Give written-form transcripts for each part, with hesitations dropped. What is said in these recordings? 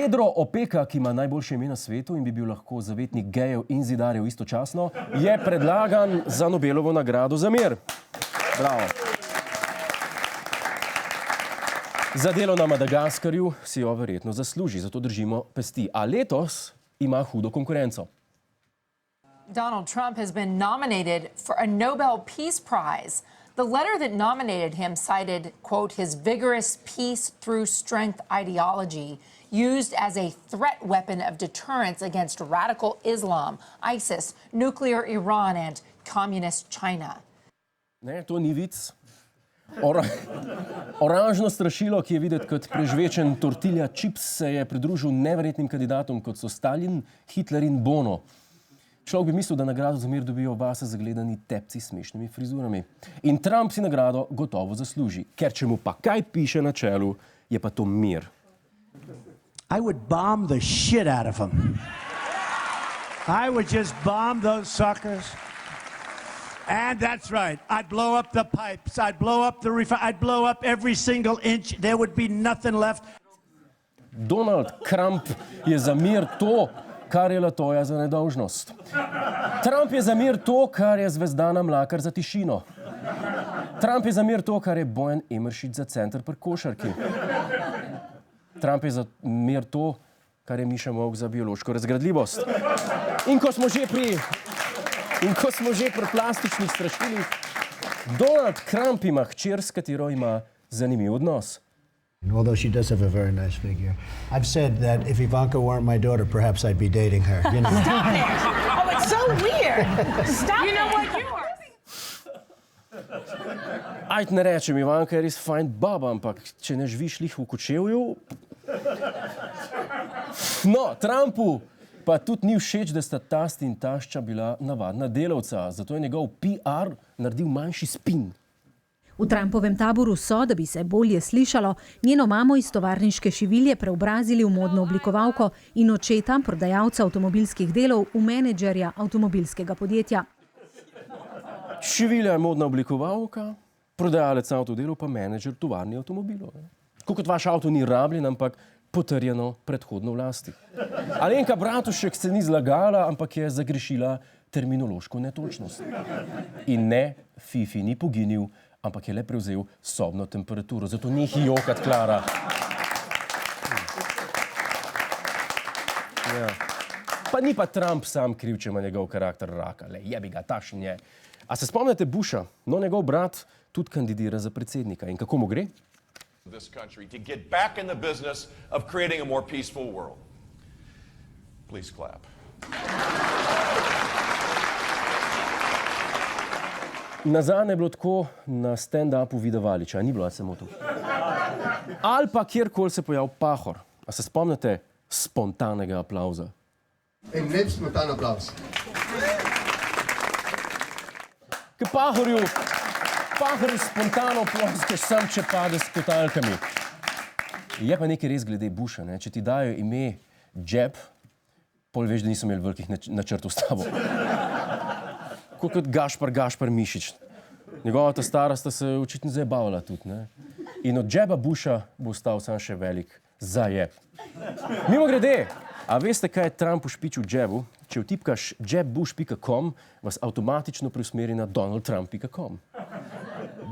Pedro Opeka, ki ima najboljše ime na svetu in bi bil lahko zavetnik gejev in zidarjev istočasno, je predlagan za Nobelovo nagrado za mir. Bravo. Za delo na Madagaskarju si jo verjetno zasluži, zato držimo pesti. A letos ima hudo konkurenco. Donald Trump has been nominated for a Nobel Peace Prize. The letter that nominated him cited, quote, his vigorous peace through strength ideology used as a threat weapon of deterrence against radical Islam, ISIS, nuclear Iran and communist China. Ne, to ni vic. Oranžno strašilo, ki je videti kot prežvečen tortilja čips, se je pridružil neverjetnim kandidatom, kot so Stalin, Hitler in Bono. Človek bi mislil, da nagrado za mir dobijo vase zagledani tepci s smešnimi frizurami. In Trump si nagrado gotovo zasluži, ker če mu pa kaj piše na čelu, je pa to mir. I would bomb the shit out of them. I would just bomb those suckers. And that's right. I'd blow up the pipes. I'd blow up the I'd blow up every single inch. There would be nothing left. Donald Trump je za mir to, kar je Latoja za nedolžnost. Trump je za mir to, kar je Zvezdana Mlakar za tišino. Trump je za mir to, kar je Bojan Emeršič za center pri košarki. Trump je za mir to, kar je Miša Molk za biološko razgradljivost. In ko smo že pri plastičnih strašilih, Donald Trump ima hčer, s katero ima zanimiv odnos. Although she does have a very nice figure. I've said that if Ivanka weren't my daughter, perhaps I'd be dating her. You know? Stop it! Oh, it's so weird. Stop You know it. what you are? Ajd ne rečem, Ivanka je res fajn baba, ampak če ne živiš lih v Kočevju... No, Trumpu pa tudi ni všeč, da sta tast in tašča bila navadna delavca, zato je njegov PR naredil manjši spin. V Trumpovem taboru so, da bi se bolje slišalo, njeno mamo iz tovarniške šivilje preobrazili v modno oblikovalko in očeta, prodajalca avtomobilskih delov, v menedžerja avtomobilskega podjetja. Šivilja je modna oblikovalka, prodajalec avtodelov pa menedžer tovarni avtomobilov. Tako kot vaš avto ni rabljen, ampak potrjeno predhodno vlasti. Alenka Bratušek se ni zlagala, ampak je zagrešila terminološko netočnost. In ne, Fifi ni poginil, ampak je le prevzel sobno temperaturo. Zato nehi jokat, Klara. Ja. Pa ni pa Trump sam kriv, če ima njegov karakter raka. Le, jebi ga, takšen je. A se spomnite Busha? No, njegov brat tudi kandidira za predsednika. In kako mu gre? This country to get back in the business of creating a more peaceful world. Please clap. Nazadnje je bilo tako na stand-upu Vida Valiča, ni bilo samo to. Ali pa kjerkoli se pojav Pahor. A se spomnite spontanega aplauza? En lep spontan aplauz. K Pahorju spontano ploskeš sam, če pade s kotalkami. Je pa nekaj res glede Busha, ne? Če ti dajo ime Jeb, pol veš, da niso imeli velikih načrtov s tabo. Kot Gašpar Mišič. Njegova ta stara sta se očitno zabavala tudi, ne? In od Jeba Busha bo ostal sam še velik zajeb. Mimogrede, a veste, kaj je Trump ušpičil Jebu? Če vtipkaš jebbush.com, vas avtomatično preusmeri na donaldtrump.com.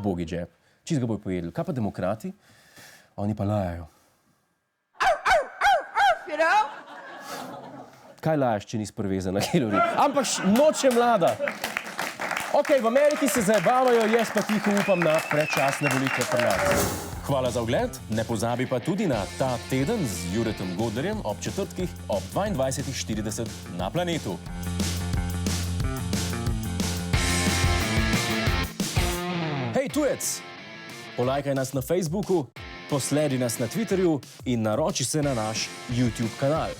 Bogi Jeb. Čist ga bojo pojedli. Kaj pa demokrati? Oni pa lajajo. Kaj lajaš, če nisi privezan na Hillary? Ampak noč je mlada. Ok, v Ameriki se zabavajo, jaz pa tiho upam na predčasne volitve pri nas. Hvala za ogled, ne pozabi pa tudi na Ta teden z Juretom Godlerjem ob četrtkih ob 22:40 na Planetu. Hej tujec, polajkaj nas na Facebooku, posledi nas na Twitterju in naroči se na naš YouTube kanal.